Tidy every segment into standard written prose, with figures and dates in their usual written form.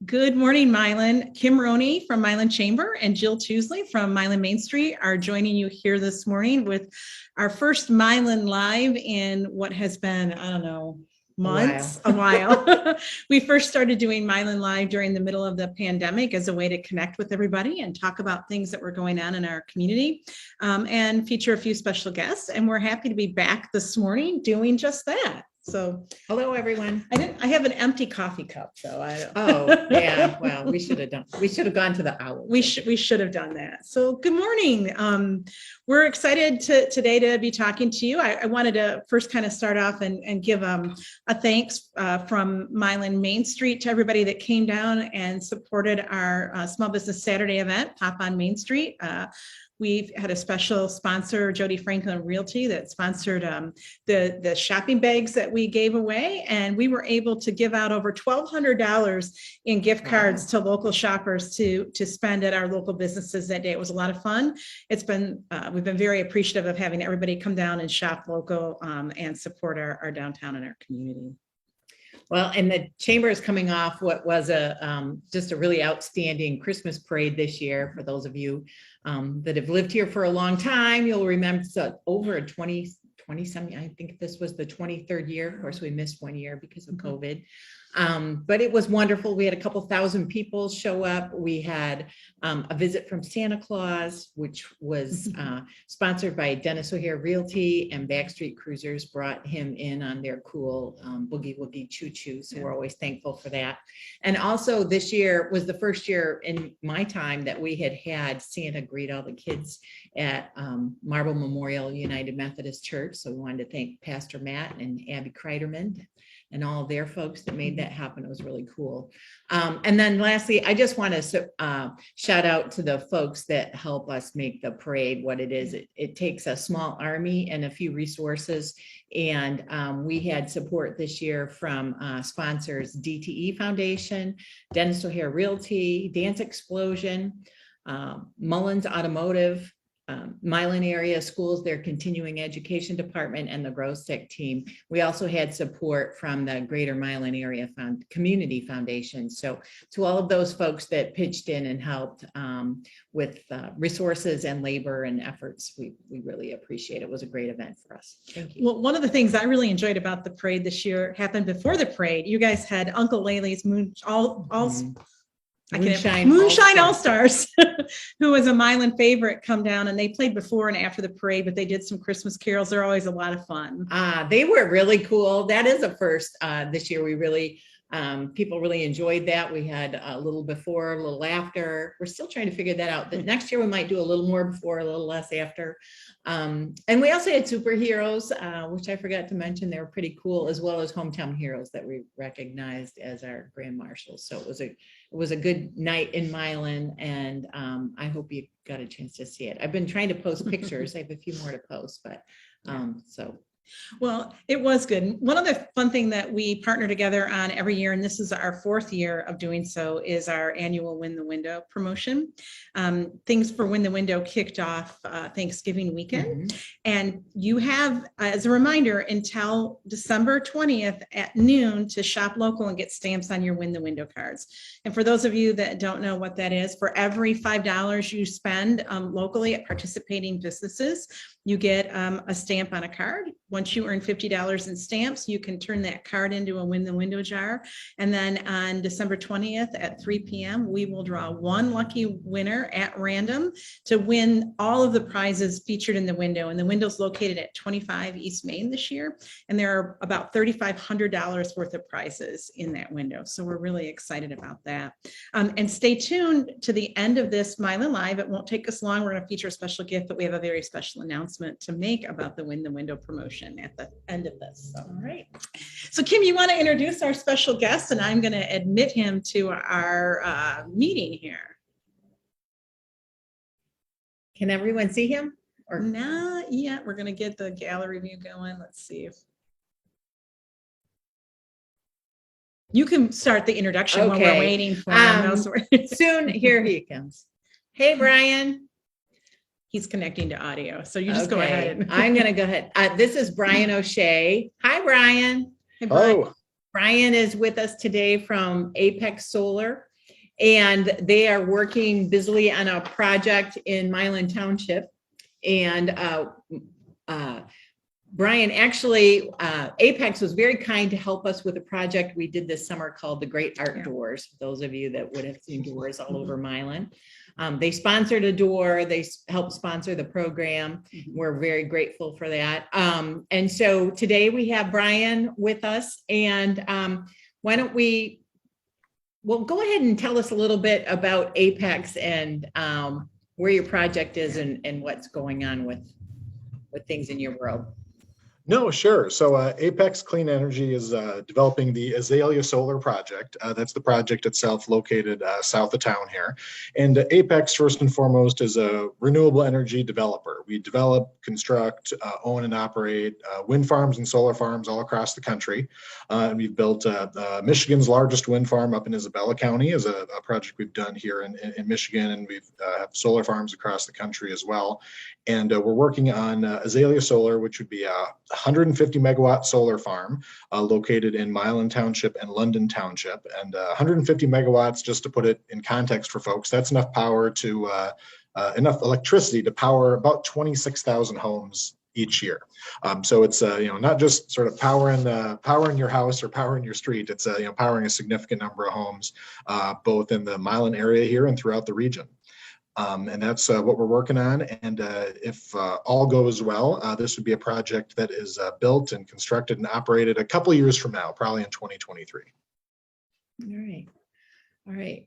Good morning, Milan. Kim Rhoney from Milan Chamber and Jill Tewsley from Milan Main Street are joining you here this morning with our first Milan Live in what has been, I don't know, months, a while. We first started doing Milan Live during the middle of the pandemic as a way to connect with everybody and talk about things that were going on in our community and feature a few special guests. And we're happy to be back this morning doing just that. So hello, everyone. I have an empty coffee cup, so I don't. Oh, yeah. Well, we should have gone to the owl. We should have done that. So good morning. We're excited today to be talking to you. I wanted to first kind of start off and give a thanks from Milan Main Street to everybody that came down and supported our Small Business Saturday event, Pop on Main Street. We've had a special sponsor, Jody Franklin Realty, that sponsored the shopping bags that we gave away. And we were able to give out over $1,200 in gift cards to local shoppers to spend at our local businesses that day. It was a lot of fun. It's been, we've been very appreciative of having everybody come down and shop local and support our downtown and our community. Well, and the chamber is coming off what was just a really outstanding Christmas parade this year. For those of you that have lived here for a long time, you'll remember it's over a 20-something. I think this was the 23rd year. Of course, we missed one year because of COVID. But it was wonderful. We had a couple thousand people show up. We had a visit from Santa Claus, which was sponsored by Dennis O'Hare Realty, and Backstreet Cruisers brought him in on their cool boogie woogie choo choo. So we're always thankful for that. And also this year was the first year in my time that we had Santa greet all the kids at Marble Memorial United Methodist Church. So we wanted to thank Pastor Matt and Abby Kreiderman and all of their folks that made that happen. It was really cool. And then lastly, I just want to shout out to the folks that help us make the parade what it is. It takes a small army and a few resources. And we had support this year from sponsors DTE Foundation, Dennis O'Hare Realty, Dance Explosion, Mullins Automotive, Milan area schools, their continuing education department, and the Growth Stick team. We also had support from the Greater Milan Area Community Foundation. So to all of those folks that pitched in and helped with resources and labor and efforts, we really appreciate it. It was a great event for us. Thank you. Well, one of the things I really enjoyed about the parade this year happened before the parade. You guys had Uncle Laley's Moonshine All-Stars, who was a Milan favorite, come down, and they played before and after the parade, but they did some Christmas carols. They're always a lot of fun. They were really cool. That is a first this year. We really, people really enjoyed that. We had a little before, a little after. We're still trying to figure that out. The next year we might do a little more before, a little less after. And we also had superheroes, which I forgot to mention. They were pretty cool, as well as hometown heroes that we recognized as our grand marshals. So it was a good night in Milan, and I hope you got a chance to see it. I've been trying to post pictures. I have a few more to post, but so. Well, it was good. One other fun thing that we partner together on every year, and this is our 4th year of doing so, is our annual Win the Window promotion. Things for Win the Window kicked off Thanksgiving weekend. And you have, as a reminder, until December 20th at noon to shop local and get stamps on your Win the Window cards. And for those of you that don't know what that is, for every $5 you spend locally at participating businesses, you get a stamp on a card. Once you earn $50 in stamps, you can turn that card into a Win the Window jar. And then on December 20th at 3 p.m., we will draw one lucky winner at random to win all of the prizes featured in the window. And the window's located at 25 East Main this year. And there are about $3,500 worth of prizes in that window. So we're really excited about that. And stay tuned to the end of this Milan Live. It won't take us long. We're going to feature a special gift, but we have a very special announcement to make about the Win the Window promotion at the end of this. All right. So Kim, you want to introduce our special guest, and I'm going to admit him to our meeting here. Can everyone see him? Or not yet. We're going to get the gallery view going. Let's see if you can start the introduction while we're waiting for him. Soon, here he comes. Hey, Brian. He's connecting to audio, so you just go ahead. I'm going to go ahead. This is Brian O'Shea. Hi, Brian. Hey, Brian. Oh, Brian is with us today from Apex Solar, and they are working busily on a project in Milan Township. And Brian, actually, Apex was very kind to help us with a project we did this summer called the Great Art Doors. Those of you that would have seen doors all over Milan. They sponsored a door. They helped sponsor the program. We're very grateful for that. And so today we have Brian with us. And why don't well, go ahead and tell us a little bit about Apex and where your project is and what's going on with things in your world. No, sure. So Apex Clean Energy is developing the Azalia Solar Project. That's the project itself located south of town here. And Apex, first and foremost, is a renewable energy developer. We develop, construct, own, and operate wind farms and solar farms all across the country. And we've built Michigan's largest wind farm up in Isabella County as a project we've done here in Michigan. And we've have solar farms across the country as well. And we're working on Azalia Solar, which would be a 150 megawatt solar farm located in Milan Township and London Township. And 150 megawatts, just to put it in context for folks, that's enough power to enough electricity to power about 26,000 homes each year. So it's not just sort of powering your house or powering your street. It's powering a significant number of homes, both in the Milan area here and throughout the region. And that's what we're working on. And if all goes well, this would be a project that is built and constructed and operated a couple of years from now, probably in 2023. All right. All right.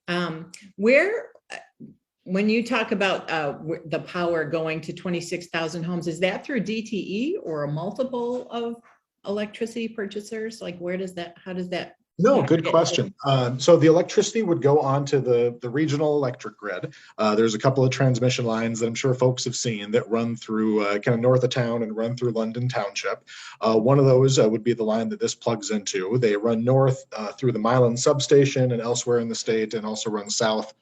When you talk about the power going to 26,000 homes, is that through DTE or a multiple of electricity purchasers? Like how does that? No, good question. So the electricity would go onto the regional electric grid. There's a couple of transmission lines that I'm sure folks have seen that run through kind of north of town and run through London Township. One of those would be the line that this plugs into. They run north through the Milan substation and elsewhere in the state, and also run south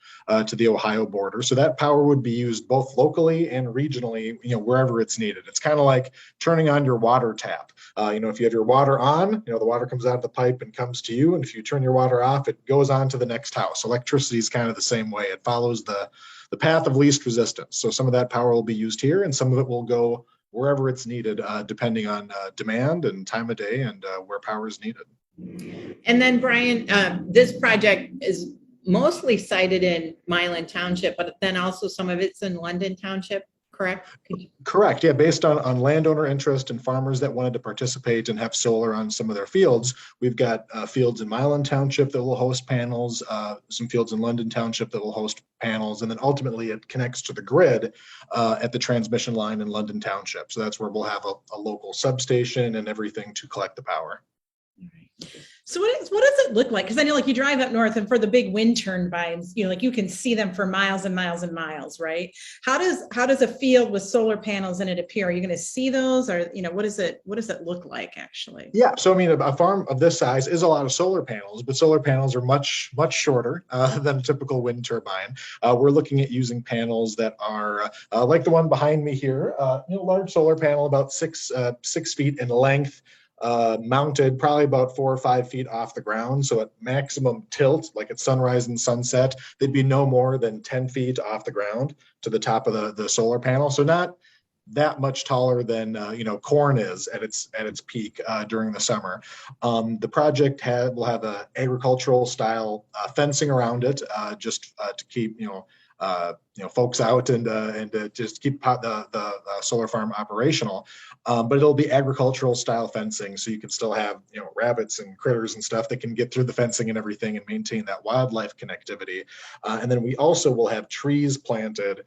to the Ohio border. So that power would be used both locally and regionally, wherever it's needed. It's kind of like turning on your water tap. If you have your water on, the water comes out of the pipe and comes to you. And if you turn your water off, it goes on to the next house. Electricity is kind of the same way. It follows the path of least resistance. So some of that power will be used here, and some of it will go wherever it's needed, depending on demand and time of day and where power is needed. And then, Brian, this project is mostly sited in Milan Township, but then also some of it's in London Township, correct? Correct. Yeah, based on landowner interest and farmers that wanted to participate and have solar on some of their fields. We've got fields in Milan Township that will host panels, some fields in London Township that will host panels, and then ultimately it connects to the grid at the transmission line in London Township. So that's where we'll have a local substation and everything to collect the power. So what does it look like? Because I know you drive up north and for the big wind turbines, you can see them for miles and miles and miles, right? How does a field with solar panels in it appear? Are you going to see those, or what does it look like actually? Yeah, so I mean, a farm of this size is a lot of solar panels, but solar panels are much shorter than a typical wind turbine. We're looking at using panels that are like the one behind me here, large solar panel about 6 feet in length. Mounted probably about 4 or 5 feet off the ground. So at maximum tilt, like at sunrise and sunset, they'd be no more than 10 feet off the ground to the top of the solar panel. So not that much taller than corn is at its peak during the summer. The project will have a agricultural style fencing around it, just to keep folks out and just keep the solar farm operational. But it'll be agricultural style fencing, so you can still have rabbits and critters and stuff that can get through the fencing and everything and maintain that wildlife connectivity. And then we also will have trees planted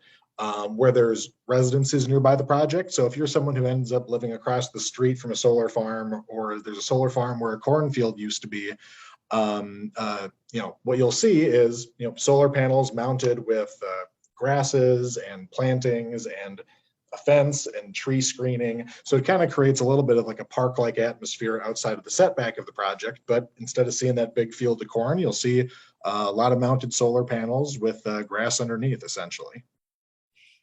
where there's residences nearby the project. So if you're someone who ends up living across the street from a solar farm, or there's a solar farm where a cornfield used to be, what you'll see is solar panels mounted with grasses and plantings and a fence and tree screening. So it kind of creates a little bit of like a park-like atmosphere outside of the setback of the project. But instead of seeing that big field of corn, you'll see a lot of mounted solar panels with grass underneath, essentially.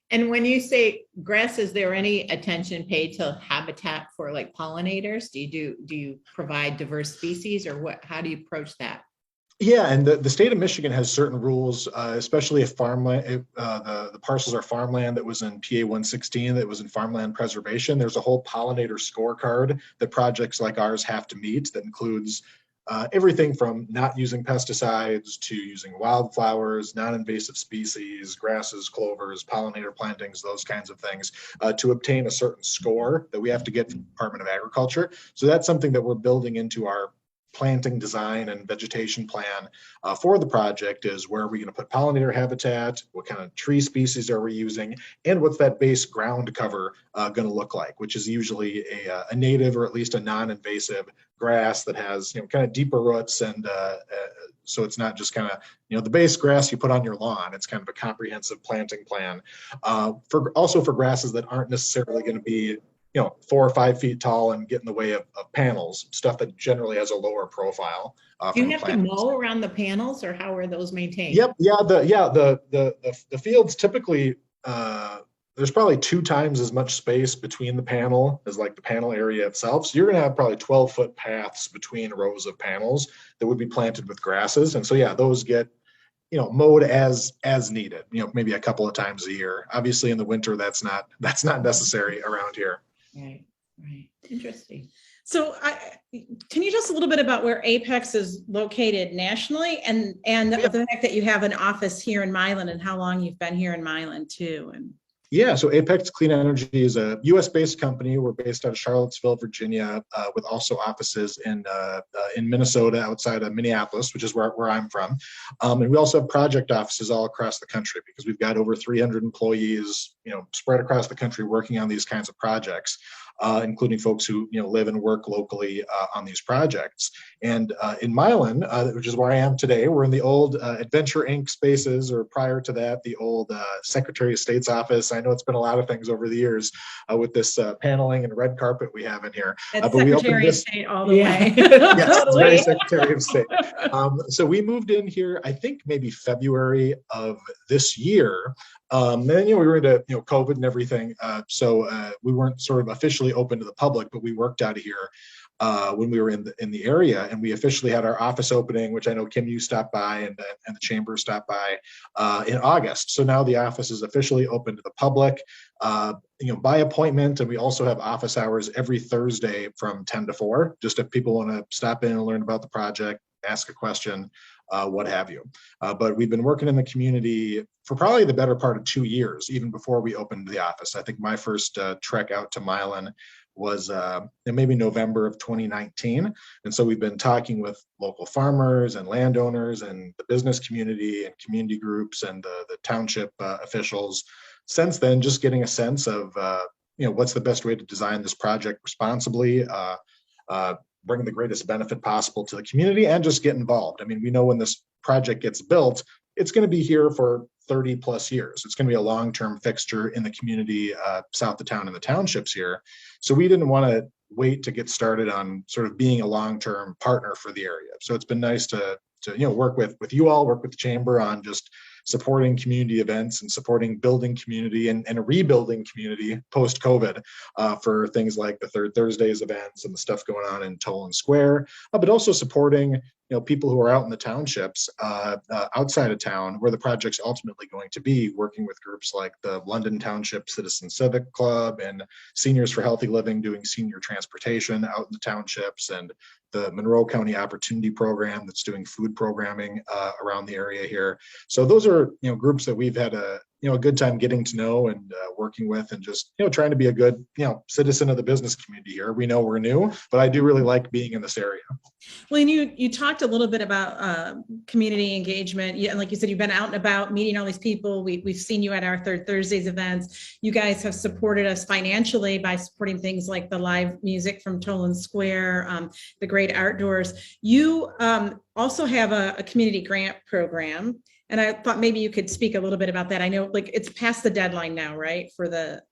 And when you say grass, is there any attention paid to habitat for like pollinators? Do you provide diverse species, or what? How do you approach that? Yeah, and the state of Michigan has certain rules, especially if farmland, if, the parcels are farmland that was in PA 116, that was in farmland preservation. There's a whole pollinator scorecard that projects like ours have to meet that includes everything from not using pesticides to using wildflowers, non-invasive species, grasses, clovers, pollinator plantings, those kinds of things, to obtain a certain score that we have to get from the Department of Agriculture. So that's something that we're building into our planting design and vegetation plan for the project. Is where are we going to put pollinator habitat, what kind of tree species are we using, and what's that base ground cover going to look like, which is usually a native or at least a non-invasive grass that has kind of deeper roots, and so it's not just kind of the base grass you put on your lawn. It's kind of a comprehensive planting plan for grasses that aren't necessarily going to be 4 or 5 feet tall and get in the way of panels, stuff that generally has a lower profile. Do you have to mow around the panels, or how are those maintained? Yep. Yeah. The fields typically, there's probably 2 times as much space between the panel as like the panel area itself. So you're going to have probably 12-foot paths between rows of panels that would be planted with grasses. And so, yeah, those get mowed as needed, maybe a couple of times a year. Obviously in the winter, that's not necessary around here. Right. Interesting. So can you tell us a little bit about where Apex is located nationally, and the fact that you have an office here in Milan, and how long you've been here in Milan too? And yeah, so Apex Clean Energy is a U.S.-based company. We're based out of Charlottesville, Virginia, with also offices in Minnesota, outside of Minneapolis, which is where I'm from. And we also have project offices all across the country, because we've got over 300 employees, spread across the country working on these kinds of projects, including folks who live and work locally on these projects. And in Milan, which is where I am today, we're in the old Adventure Inc. spaces, or prior to that, the old Secretary of State's office. I know it's been a lot of things over the years with this paneling and red carpet we have in here. But Secretary of State all the way. Yes, it's very Secretary of State. So we moved in here, I think maybe February of this year. Then we were into COVID and everything, so we weren't sort of officially open to the public, but we worked out of here when we were in the area, and we officially had our office opening, which I know Kim, you stopped by, and the chamber stopped by in August. So now the office is officially open to the public, by appointment, and we also have office hours every Thursday from 10 to 4, just if people want to stop in and learn about the project, ask a question, what have you. But we've been working in the community for probably the better part of 2 years, even before we opened the office. I think my first trek out to Milan was maybe November of 2019. And so we've been talking with local farmers and landowners and the business community and community groups and the township officials since then, just getting a sense of what's the best way to design this project responsibly, bring the greatest benefit possible to the community, and just get involved. I mean, we know when this project gets built, it's going to be here for 30 plus years. It's going to be a long-term fixture in the community south of town and the townships here. So we didn't want to wait to get started on sort of being a long-term partner for the area. So it's been nice to work with you all, work with the chamber on just supporting community events and supporting building community and rebuilding community post-COVID for things like the Third Thursdays events and the stuff going on in Toland Square, but also supporting people who are out in the townships outside of town where the project's ultimately going to be, working with groups like the London Township Citizen Civic Club and Seniors for Healthy Living doing senior transportation out in the townships, and the Monroe County Opportunity Program that's doing food programming around the area here. So those are groups that we've had a good time getting to know and working with, and just trying to be a good citizen of the business community here. We know we're new, but I do really like being in this area. Well, and you talked a little bit about community engagement. And like you said, you've been out and about meeting all these people. We've seen you at our Third Thursdays events. You guys have supported us financially by supporting things like the live music from Toland Square, the great outdoors. You also have a community grant program. And I thought maybe you could speak a little bit about that. I know it's past the deadline now, right? For the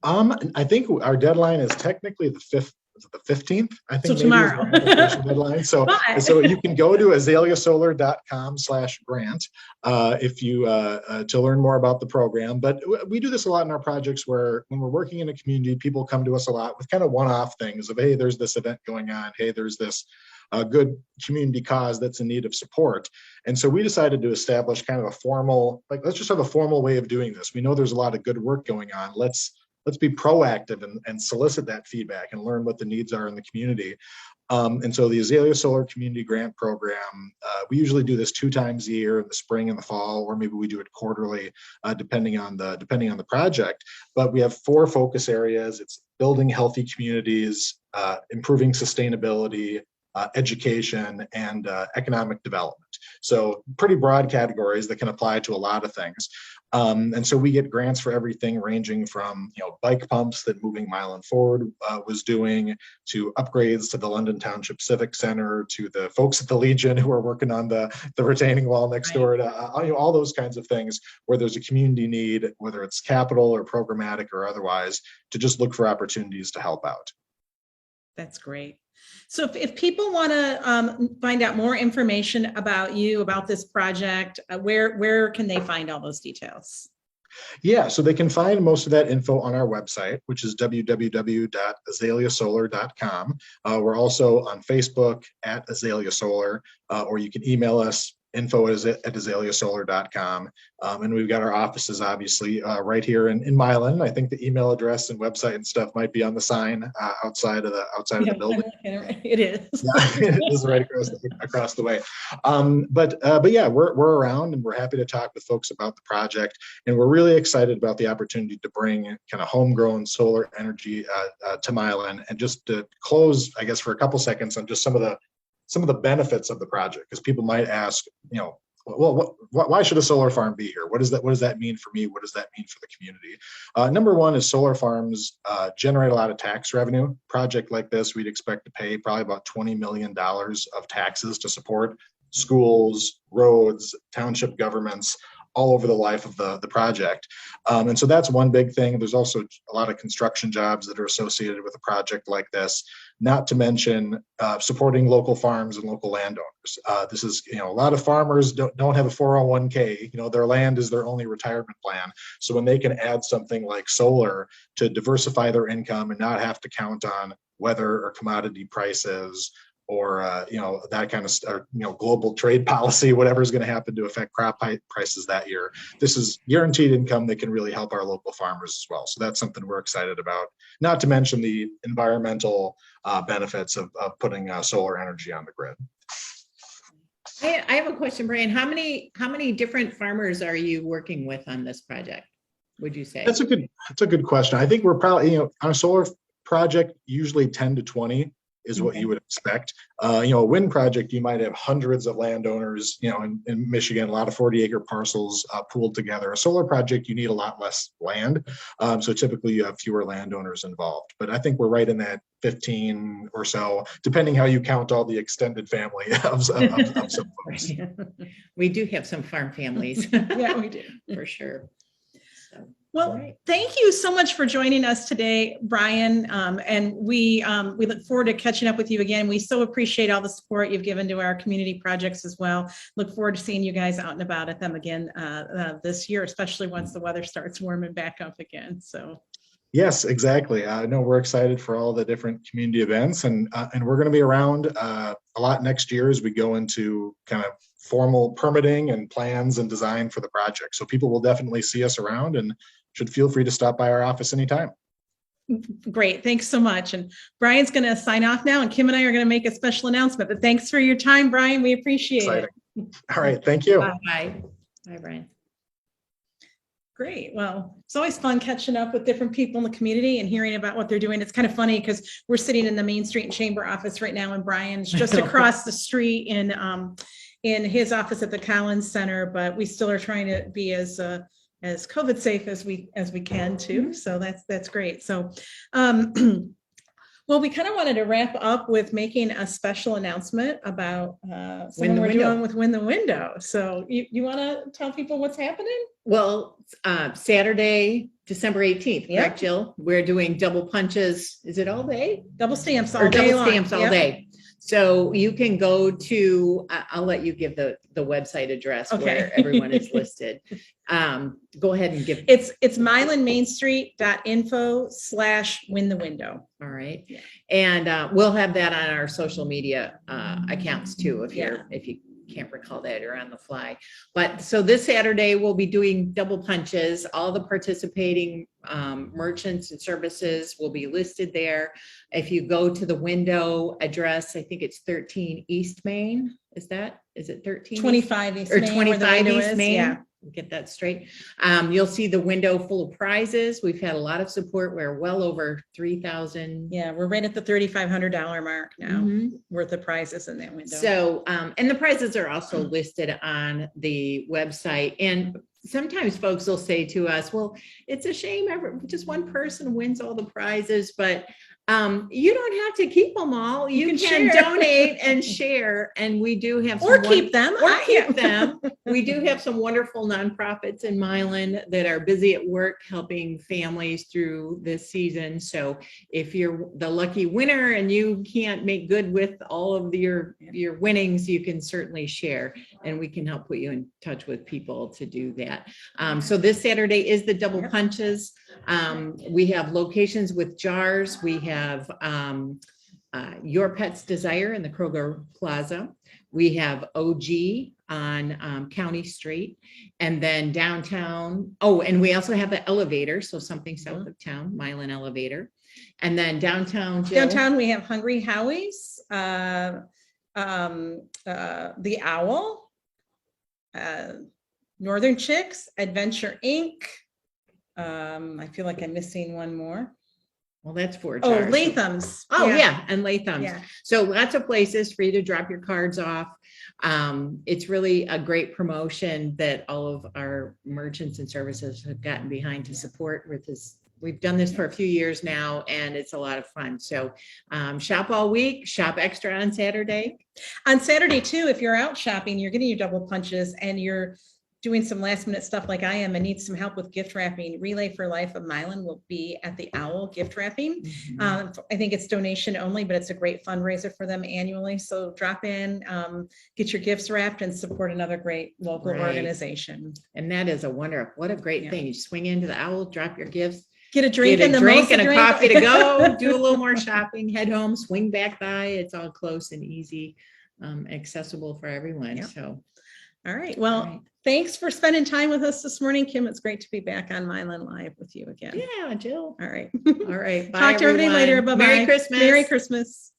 I think our deadline is technically the the 15th, I think. So maybe tomorrow. is the application deadline. So, But- so you can go to azaliasolar.com/grant if you to learn more about the program. But we do this a lot in our projects where when we're working in a community, people come to us a lot with kind of one-off things of, hey, there's this event going on. Hey, there's this good community cause that's in need of support. And so we decided to establish kind of a formal, like, let's just have a formal way of doing this. We know there's a lot of good work going on. Let's be proactive and solicit that feedback and learn what the needs are in the community. And so the Azalia Solar Community Grant Program, we usually do this 2 times a year in the spring and the fall, or maybe we do it quarterly, depending on the project. But we have 4 focus areas. It's building healthy communities, improving sustainability, education, and economic development. So pretty broad categories that can apply to a lot of things. And so we get grants for everything ranging from, bike pumps that Moving Milan Forward was doing, to upgrades to the London Township Civic Center, to the folks at the Legion who are working on the retaining wall next door, to all those kinds of things where there's a community need, whether it's capital or programmatic or otherwise, to just look for opportunities to help out. That's great. So if people want to find out more information about you, about this project, where can they find all those details? Yeah, so they can find most of that info on our website, which is www.azaliasolar.com. We're also on Facebook at Azalia Solar, or you can email us info@azaliasolar.com. And we've got our offices, obviously, right here in Milan. I think the email address and website and stuff might be on the sign outside of the building. It is. Yeah, it is right across the way. But yeah, we're around, and we're happy to talk with folks about the project. And we're really excited about the opportunity to bring kind of homegrown solar energy to Milan. And just to close, I guess, for a couple seconds on just some of the benefits of the project, because people might ask, well, why should a solar farm be here? What does that mean for me? What does that mean for the community? Number one is solar farms generate a lot of tax revenue. Project like this, we'd expect to pay probably about $20 million of taxes to support schools, roads, township governments, all over the life of the project. And so that's one big thing. There's also a lot of construction jobs that are associated with a project like this, not to mention supporting local farms and local landowners. This is, a lot of farmers don't have a 401k, their land is their only retirement plan. So when they can add something like solar to diversify their income and not have to count on weather or commodity prices, or that kind of global trade policy, whatever is going to happen to affect crop prices that year. This is guaranteed income that can really help our local farmers as well. So that's something we're excited about. Not to mention the environmental benefits of putting solar energy on the grid. I have a question, Brian. How many different farmers are you working with on this project, would you say? That's a good question. I think we're probably, on a solar project, usually 10 to 20 is what you would expect. A wind project, you might have hundreds of landowners, in Michigan, a lot of 40-acre parcels pooled together. A solar project, you need a lot less land. So typically you have fewer landowners involved. But I think we're right in that 15 or so, depending how you count all the extended family of some folks. We do have some farm families. Yeah, we do. For sure. So. Well, right. Thank you so much for joining us today, Brian. And we look forward to catching up with you again. We so appreciate all the support you've given to our community projects as well. Look forward to seeing you guys out and about at them again this year, especially once the weather starts warming back up again. So. Yes, exactly. No, we're excited for all the different community events, and we're going to be around a lot next year as we go into kind of formal permitting and plans and design for the project. So people will definitely see us around and should feel free to stop by our office anytime. Great. Thanks so much. And Brian's going to sign off now, and Kim and I are going to make a special announcement. But thanks for your time, Brian. We appreciate it. All right. Thank you. Bye. Bye, Brian. Great. Well, it's always fun catching up with different people in the community and hearing about what they're doing. It's kind of funny because we're sitting in the Main Street and Chamber office right now, and Brian's just across the street in his office at the Collins Center. But we still are trying to be as COVID safe as we can too. So that's great. So, well, we kind of wanted to wrap up with making a special announcement about something we're doing with Win the Window. So you want to tell people what's happening? Well, Saturday, December 18th, Yep. correct, Jill? We're doing double punches. Is it all day? Double stamps Or all day double long. stamps all Yep. day. So you can go to, I'll let you give the website address Okay. where everyone is listed. Go ahead and give. It's milanmainstreet.info/win-the-window. All right. Yeah. And we'll have that on our social media accounts too, if Yeah. you can't recall that or on the fly. But so this Saturday, we'll be doing double punches. All the participating merchants and services will be listed there. If you go to the window address, I think it's 13 East Main. Is it 13? 25 East Or Main, where the 25 window East is. Main? Yeah. Get that straight. You'll see the window full of prizes. We've had a lot of support. We're well over 3,000. Yeah, we're right at the $3,500 mark now, Mhm. worth of prizes in that window. So, and the prizes are also listed on the website. And sometimes folks will say to us, well, it's a shame just one person wins all the prizes, but you don't have to keep them all. You can can share. donate and share. And we do have Or some keep them. or I- keep them. We do have some wonderful nonprofits in Milan that are busy at work helping families through this season. So if you're the lucky winner and you can't make good with all of your winnings, you can certainly share, and we can help put you in touch with people to do that. So this Saturday is the double Yep. punches. We have locations with jars. We have Your Pet's Desire in the Kroger Plaza. We have OG on County Street, and then downtown. Oh, and we also have the elevator. So something south of town, Milan Elevator. And then downtown, Jill. Downtown, we have Hungry Howie's, the Owl, Northern Chicks, Adventure Inc. I feel like I'm missing one more. Well, that's four Oh, jars. Latham's. Oh, yeah, and Latham's. Yeah. So lots of places for you to drop your cards off. It's really a great promotion that all of our merchants and services have gotten behind to support with this. We've done this for a few years now, and it's a lot of fun. So shop all week, shop extra on Saturday. On Saturday too, if you're out shopping, you're getting your double punches and you're doing some last minute stuff like I am and need some help with gift wrapping, Relay for Life of Milan will be at the Owl gift wrapping. I think it's donation only, but it's a great fundraiser for them annually. So drop in, get your gifts wrapped and support another great local Right. organization. And that is what a great Yeah. thing. You swing into the Owl, drop your gifts, Get a drink get and a the drink and a drink. coffee to go, do a little more shopping, head home, swing back by. It's all close and easy, accessible for everyone. Yep. So, All right. Well, all right. thanks for spending time with us this morning, Kim. It's great to be back on Milan Live with you again. Yeah, Jill. All right. All right. Bye, Talk to everybody later. everyone. Bye-bye. Merry Christmas. Merry Christmas.